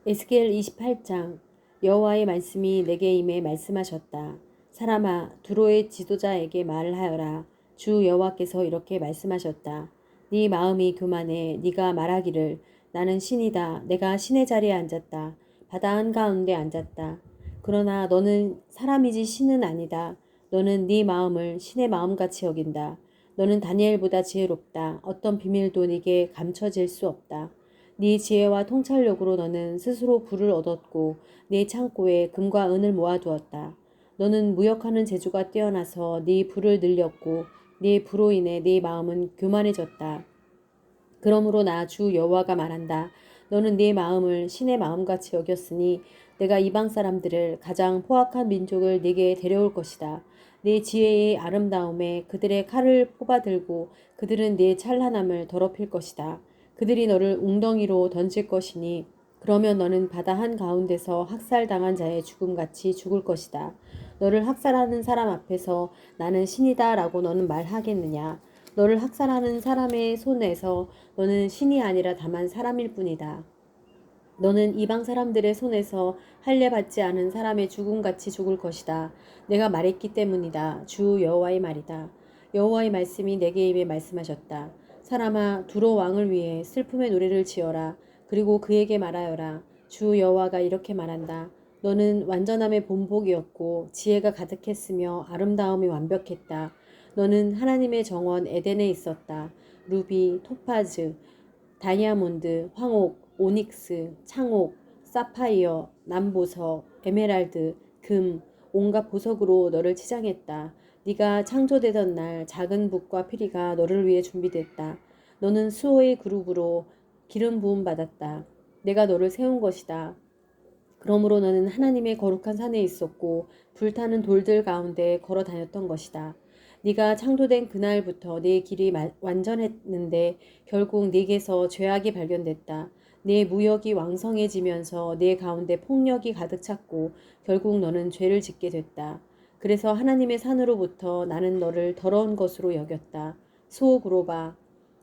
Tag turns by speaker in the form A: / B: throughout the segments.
A: 에스겔 28장. 여호와의 말씀이 내게 임해 말씀하셨다. 사람아, 두로의 지도자에게 말을 하여라. 주 여호와께서 이렇게 말씀하셨다. 네 마음이 교만해. 네가 말하기를 나는 신이다. 내가 신의 자리에 앉았다. 바다 한가운데 앉았다. 그러나 너는 사람이지 신은 아니다. 너는 네 마음을 신의 마음같이 여긴다. 너는 다니엘보다 지혜롭다. 어떤 비밀도 네게 감춰질 수 없다. 네 지혜와 통찰력으로 너는 스스로 부를 얻었고 네 창고에 금과 은을 모아두었다. 너는 무역하는 재주가 뛰어나서 네 부를 늘렸고 네 부로 인해 네 마음은 교만해졌다. 그러므로 나 주 여호와가 말한다. 너는 네 마음을 신의 마음같이 여겼으니 내가 이방 사람들을 가장 포악한 민족을 네게 데려올 것이다. 네 지혜의 아름다움에 그들의 칼을 뽑아들고 그들은 네 찬란함을 더럽힐 것이다. 그들이 너를 웅덩이로 던질 것이니 그러면 너는 바다 한가운데서 학살당한 자의 죽음같이 죽을 것이다. 너를 학살하는 사람 앞에서 나는 신이다라고 너는 말하겠느냐? 너를 학살하는 사람의 손에서 너는 신이 아니라 다만 사람일 뿐이다. 너는 이방 사람들의 손에서 할례 받지 않은 사람의 죽음같이 죽을 것이다. 내가 말했기 때문이다. 주 여호와의 말이다. 여호와의 말씀이 내게 임해 말씀하셨다. 사람아, 두로 왕을 위해 슬픔의 노래를 지어라. 그리고 그에게 말하여라. 주 여호와가 이렇게 말한다. 너는 완전함의 본복이었고 지혜가 가득했으며 아름다움이 완벽했다. 너는 하나님의 정원 에덴에 있었다. 루비, 토파즈, 다이아몬드, 황옥, 오닉스, 창옥, 사파이어, 남보석, 에메랄드, 금, 온갖 보석으로 너를 치장했다. 네가 창조되던 날 작은 북과 피리가 너를 위해 준비됐다. 너는 수호의 그룹으로 기름 부음 받았다. 내가 너를 세운 것이다. 그러므로 너는 하나님의 거룩한 산에 있었고 불타는 돌들 가운데 걸어 다녔던 것이다. 네가 창조된 그날부터 네 길이 완전했는데 결국 네게서 죄악이 발견됐다. 네 무역이 왕성해지면서 네 가운데 폭력이 가득 찼고 결국 너는 죄를 짓게 됐다. 그래서 하나님의 산으로부터 나는 너를 더러운 것으로 여겼다. 수옥으로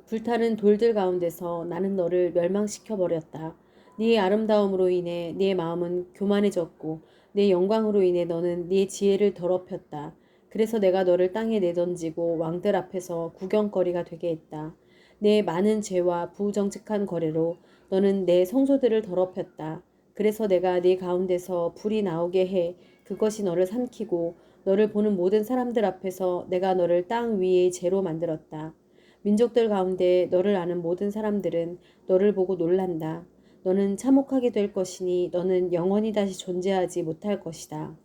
A: 불타는 돌들 가운데서 나는 너를 멸망시켜 버렸다. 네 아름다움으로 인해 네 마음은 교만해졌고 네 영광으로 인해 너는 네 지혜를 더럽혔다. 그래서 내가 너를 땅에 내던지고 왕들 앞에서 구경거리가 되게 했다. 내 많은 죄와 부정직한 거래로 너는 내 성소들을 더럽혔다. 그래서 내가 네 가운데서 불이 나오게 해 그것이 너를 삼키고 너를 보는 모든 사람들 앞에서 내가 너를 땅 위의 재로 만들었다. 민족들 가운데 너를 아는 모든 사람들은 너를 보고 놀란다. 너는 참혹하게 될 것이니 너는 영원히 다시 존재하지 못할 것이다.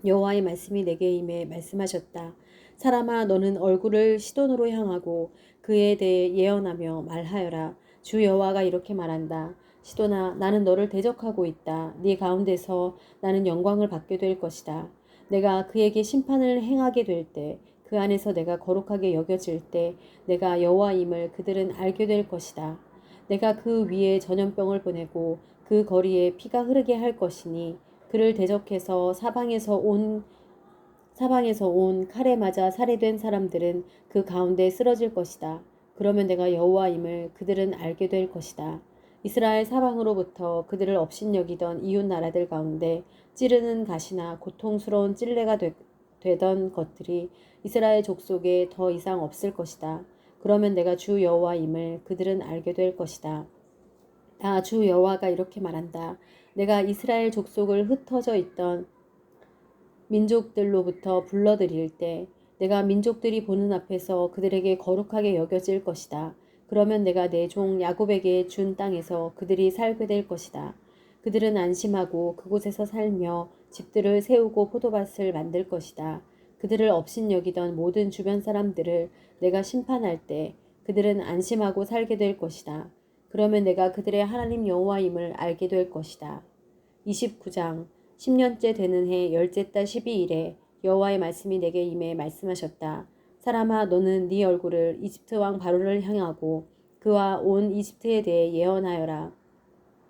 A: 여호와의 말씀이 내게 임해 말씀하셨다. 사람아, 너는 얼굴을 시돈으로 향하고 그에 대해 예언하며 말하여라. 주 여호와가 이렇게 말한다. 시돈아, 나는 너를 대적하고 있다. 네 가운데서 나는 영광을 받게 될 것이다. 내가 그에게 심판을 행하게 될 때, 그 안에서 내가 거룩하게 여겨질 때, 내가 여호와임을 그들은 알게 될 것이다. 내가 그 위에 전염병을 보내고 그 거리에 피가 흐르게 할 것이니 그를 대적해서 사방에서 온 칼에 맞아 살해된 사람들은 그 가운데 쓰러질 것이다. 그러면 내가 여호와임을 그들은 알게 될 것이다. 이스라엘 사방으로부터 그들을 업신여기던 이웃 나라들 가운데 찌르는 가시나 고통스러운 찔레가 되던 것들이 이스라엘 족속에 더 이상 없을 것이다. 그러면 내가 주 여호와임을 그들은 알게 될 것이다. 주 여호와가 이렇게 말한다. 내가 이스라엘 족속을 흩어져 있던 민족들로부터 불러들일 때 내가 민족들이 보는 앞에서 그들에게 거룩하게 여겨질 것이다. 그러면 내가 내 종 야곱에게 준 땅에서 그들이 살게 될 것이다. 그들은 안심하고 그곳에서 살며 집들을 세우고 포도밭을 만들 것이다. 그들을 업신여기던 모든 주변 사람들을 내가 심판할 때 그들은 안심하고 살게 될 것이다. 그러면 내가 그들의 하나님 여호와임을 알게 될 것이다. 29장. 10년째 되는 해 열째 달 12일에 여호와의 말씀이 내게 임해 말씀하셨다. 사람아, 너는 네 얼굴을 이집트 왕 바로를 향하고 그와 온 이집트에 대해 예언하여라.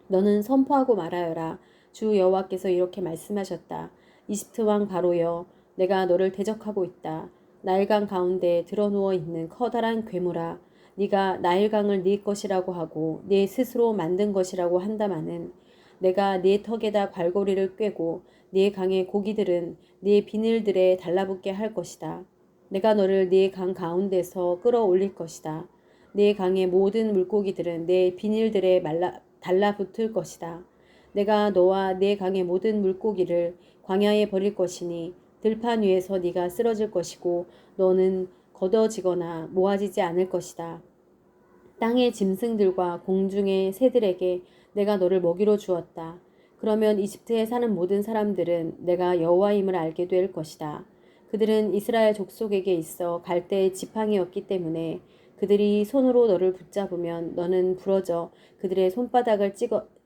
A: 너는 선포하고 말하여라. 주 여호와께서 이렇게 말씀하셨다. 이집트 왕 바로여, 내가 너를 대적하고 있다. 나일강 가운데 드러누워 있는 커다란 괴물아, 네가 나일강을 네 것이라고 하고 네 스스로 만든 것이라고 한다마는 내가 네 턱에다 발고리를 꿰고 네 강의 고기들은 네 비늘들에 달라붙게 할 것이다. 내가 너를 네 강 가운데서 끌어올릴 것이다. 네 강의 모든 물고기들은 네 비닐들에 달라붙을 것이다. 내가 너와 네 강의 모든 물고기를 광야에 버릴 것이니 들판 위에서 네가 쓰러질 것이고 너는 걷어지거나 모아지지 않을 것이다. 땅의 짐승들과 공중의 새들에게 내가 너를 먹이로 주었다. 그러면 이집트에 사는 모든 사람들은 내가 여호와임을 알게 될 것이다. 그들은 이스라엘 족속에게 있어 갈대의 지팡이였기 때문에 그들이 손으로 너를 붙잡으면 너는 부러져 그들의 손바닥을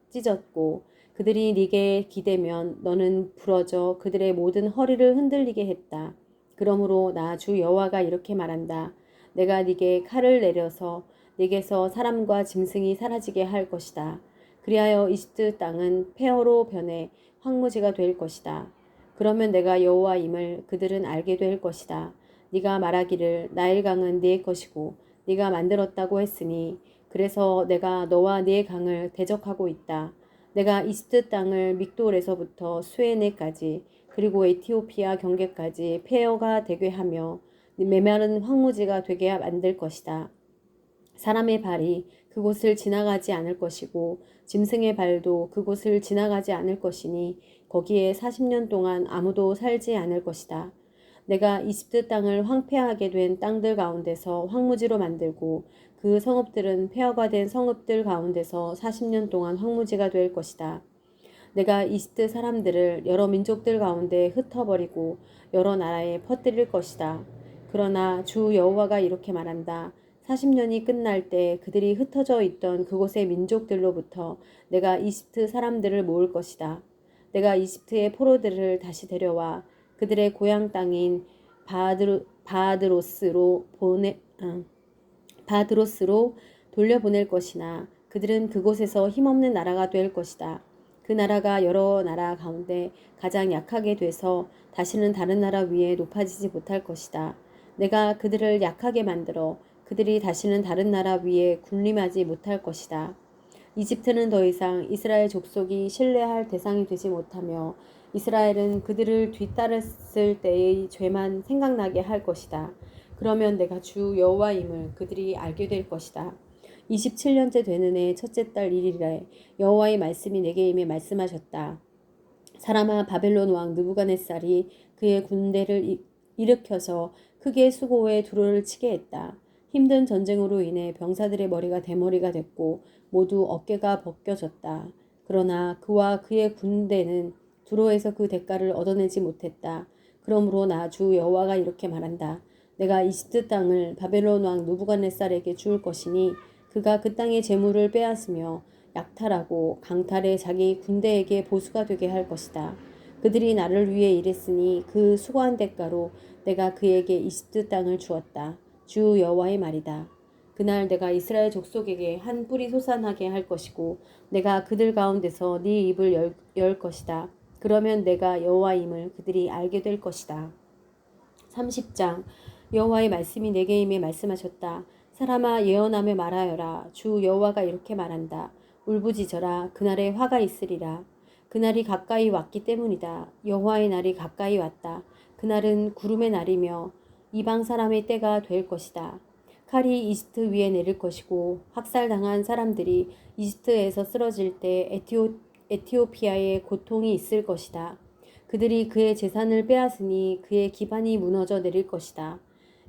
A: 찢었고 그들이 네게 기대면 너는 부러져 그들의 모든 허리를 흔들리게 했다. 그러므로 나 주 여호와가 이렇게 말한다. 내가 네게 칼을 내려서 네게서 사람과 짐승이 사라지게 할 것이다. 그리하여 이집트 땅은 폐허로 변해 황무지가 될 것이다. 그러면 내가 여호와임을 그들은 알게 될 것이다. 네가 말하기를 나일강은 네 것이고 네가 만들었다고 했으니 그래서 내가 너와 네 강을 대적하고 있다. 내가 이집트 땅을 믹돌에서부터 수에네까지 그리고 에티오피아 경계까지 폐허가 되게 하며 메마른 황무지가 되게 만들 것이다. 사람의 발이 그곳을 지나가지 않을 것이고 짐승의 발도 그곳을 지나가지 않을 것이니 거기에 40년 동안 아무도 살지 않을 것이다. 내가 이집트 땅을 황폐하게 된 땅들 가운데서 황무지로 만들고 그 성읍들은 폐허가 된 성읍들 가운데서 40년 동안 황무지가 될 것이다. 내가 이집트 사람들을 여러 민족들 가운데 흩어버리고 여러 나라에 퍼뜨릴 것이다. 그러나 주 여호와가 이렇게 말한다. 40년이 끝날 때 그들이 흩어져 있던 그곳의 민족들로부터 내가 이집트 사람들을 모을 것이다. 내가 이집트의 포로들을 다시 데려와 그들의 고향 땅인 바드로스로 돌려보낼 것이나 그들은 그곳에서 힘없는 나라가 될 것이다. 그 나라가 여러 나라 가운데 가장 약하게 돼서 다시는 다른 나라 위에 높아지지 못할 것이다. 내가 그들을 약하게 만들어 그들이 다시는 다른 나라 위에 군림하지 못할 것이다. 이집트는 더 이상 이스라엘 족속이 신뢰할 대상이 되지 못하며 이스라엘은 그들을 뒤따랐을 때의 죄만 생각나게 할 것이다. 그러면 내가 주 여호와임을 그들이 알게 될 것이다. 27년째 되는 해 첫째 달 1일에 여호와의 말씀이 내게 임해 말씀하셨다. 사람아 바벨론 왕 느부갓네살이 그의 군대를 일으켜서 크게 수고해 두로를 치게 했다. 힘든 전쟁으로 인해 병사들의 머리가 대머리가 됐고 모두 어깨가 벗겨졌다. 그러나 그와 그의 군대는 두로에서 그 대가를 얻어내지 못했다. 그러므로 나 주 여호와가 이렇게 말한다. 내가 이집트 땅을 바벨론 왕 느부갓네살에게 줄 것이니 그가 그 땅의 재물을 빼앗으며 약탈하고 강탈해 자기 군대에게 보수가 되게 할 것이다. 그들이 나를 위해 일했으니 그 수고한 대가로 내가 그에게 이집트 땅을 주었다. 주 여호와의 말이다. 그날 내가 이스라엘 족속에게 한 뿔이 솟아나게 할 것이고 내가 그들 가운데서 네 입을 열 것이다. 그러면 내가 여호와임을 그들이 알게 될 것이다. 30장 여호와의 말씀이 내게 임해 말씀하셨다. 사람아 예언하며 말하여라. 주 여호와가 이렇게 말한다. 울부짖어라. 그날에 화가 있으리라. 그날이 가까이 왔기 때문이다. 여호와의 날이 가까이 왔다. 그날은 구름의 날이며 이방 사람의 때가 될 것이다. 칼이 이집트 위에 내릴 것이고 학살당한 사람들이 이집트에서 쓰러질 때 에티오피아에 고통이 있을 것이다. 그들이 그의 재산을 빼앗으니 그의 기반이 무너져 내릴 것이다.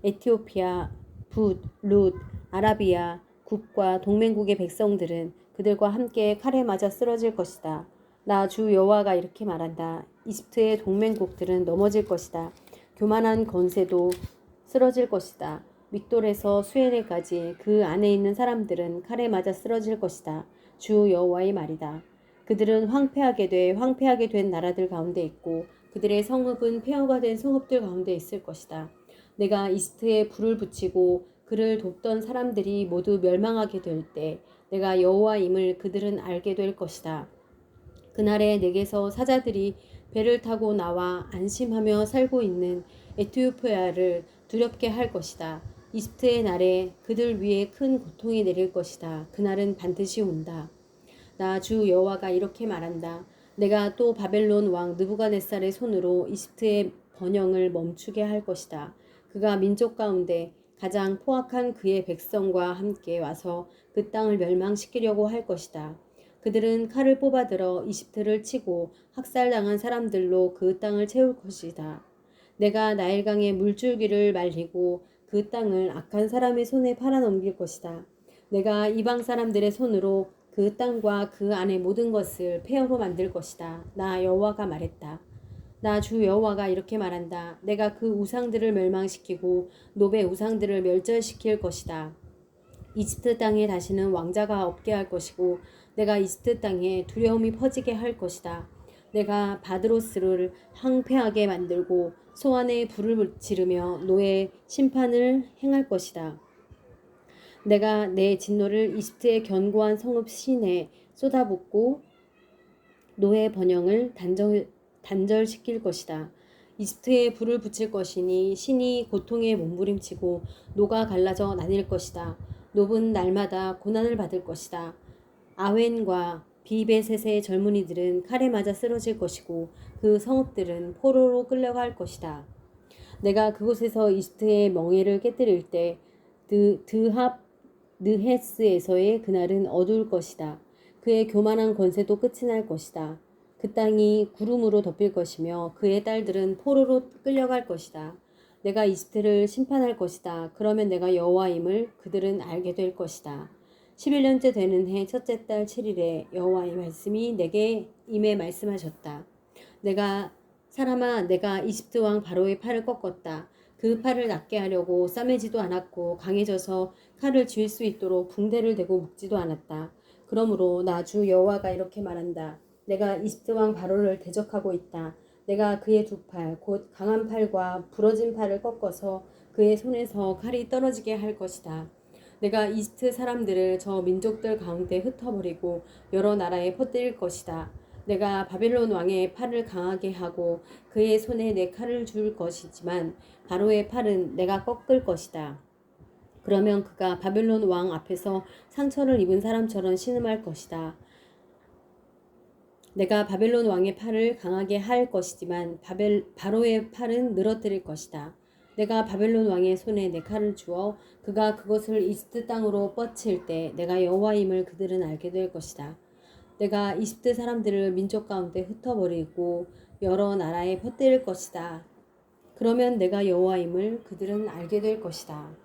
A: 에티오피아, 붓, 룻, 아라비아 국과 동맹국의 백성들은 그들과 함께 칼에 맞아 쓰러질 것이다. 나 주 여호와가 이렇게 말한다. 이집트의 동맹국들은 넘어질 것이다. 교만한 건세도 쓰러질 것이다. 믹돌에서 수에네까지 그 안에 있는 사람들은 칼에 맞아 쓰러질 것이다. 주 여호와의 말이다. 그들은 황폐하게 된 나라들 가운데 있고 그들의 성읍은 폐허가 된 성읍들 가운데 있을 것이다. 내가 이집트에 불을 붙이고 그를 돕던 사람들이 모두 멸망하게 될 때 내가 여호와임을 그들은 알게 될 것이다. 그날에 내게서 사자들이 배를 타고 나와 안심하며 살고 있는 에티오피아를 두렵게 할 것이다. 이집트의 날에 그들 위에 큰 고통이 내릴 것이다. 그날은 반드시 온다. 나 주 여호와가 이렇게 말한다. 내가 또 바벨론 왕 느부갓네살의 손으로 이집트의 번영을 멈추게 할 것이다. 그가 민족 가운데 가장 포악한 그의 백성과 함께 와서 그 땅을 멸망시키려고 할 것이다. 그들은 칼을 뽑아들어 이집트를 치고 학살당한 사람들로 그 땅을 채울 것이다. 내가 나일강의 물줄기를 말리고 그 땅을 악한 사람의 손에 팔아넘길 것이다. 내가 이방 사람들의 손으로 그 땅과 그 안의 모든 것을 폐허로 만들 것이다. 나 여호와가 말했다. 나 주 여호와가 이렇게 말한다. 내가 그 우상들을 멸망시키고 노베 우상들을 멸절시킬 것이다. 이집트 땅에 다시는 왕자가 없게 할 것이고 내가 이집트 땅에 두려움이 퍼지게 할 것이다. 내가 바드로스를 황폐하게 만들고 소환에 불을 지르며 노예 심판을 행할 것이다. 내가 내 진노를 이집트의 견고한 성읍 시내에 쏟아붓고 노예 번영을 단절시킬 것이다. 이집트에 불을 붙일 것이니 신이 고통에 몸부림치고 노가 갈라져 나뉠 것이다. 놉은 날마다 고난을 받을 것이다. 아웬과 비베셋의 젊은이들은 칼에 맞아 쓰러질 것이고 그 성읍들은 포로로 끌려갈 것이다. 내가 그곳에서 이집트의 멍에를 깨뜨릴 때 드합 느헤스에서의 그날은 어두울 것이다. 그의 교만한 권세도 끝이 날 것이다. 그 땅이 구름으로 덮일 것이며 그의 딸들은 포로로 끌려갈 것이다. 내가 이집트를 심판할 것이다. 그러면 내가 여호와임을 그들은 알게 될 것이다. 11년째 되는 해 첫째 달 7일에 여호와의 말씀이 내게 임해 말씀하셨다. 사람아, 내가 이집트 왕 바로의 팔을 꺾었다. 그 팔을 낫게 하려고 싸매지도 않았고 강해져서 칼을 쥘 수 있도록 붕대를 대고 묶지도 않았다. 그러므로 나 주 여호와가 이렇게 말한다. 내가 이집트 왕 바로를 대적하고 있다. 내가 그의 두 팔, 곧 강한 팔과 부러진 팔을 꺾어서 그의 손에서 칼이 떨어지게 할 것이다. 내가 이집트 사람들을 저 민족들 가운데 흩어버리고 여러 나라에 퍼뜨릴 것이다. 내가 바벨론 왕의 팔을 강하게 하고 그의 손에 내 칼을 줄 것이지만 바로의 팔은 내가 꺾을 것이다. 그러면 그가 바벨론 왕 앞에서 상처를 입은 사람처럼 신음할 것이다. 내가 바벨론 왕의 팔을 강하게 할 것이지만 바로의 팔은 늘어뜨릴 것이다. 내가 바벨론 왕의 손에 내 칼을 주어 그가 그것을 이집트 땅으로 뻗칠 때 내가 여호와임을 그들은 알게 될 것이다. 내가 이집트 사람들을 민족 가운데 흩어버리고 여러 나라에 퍼뜨릴 것이다. 그러면 내가 여호와임을 그들은 알게 될 것이다.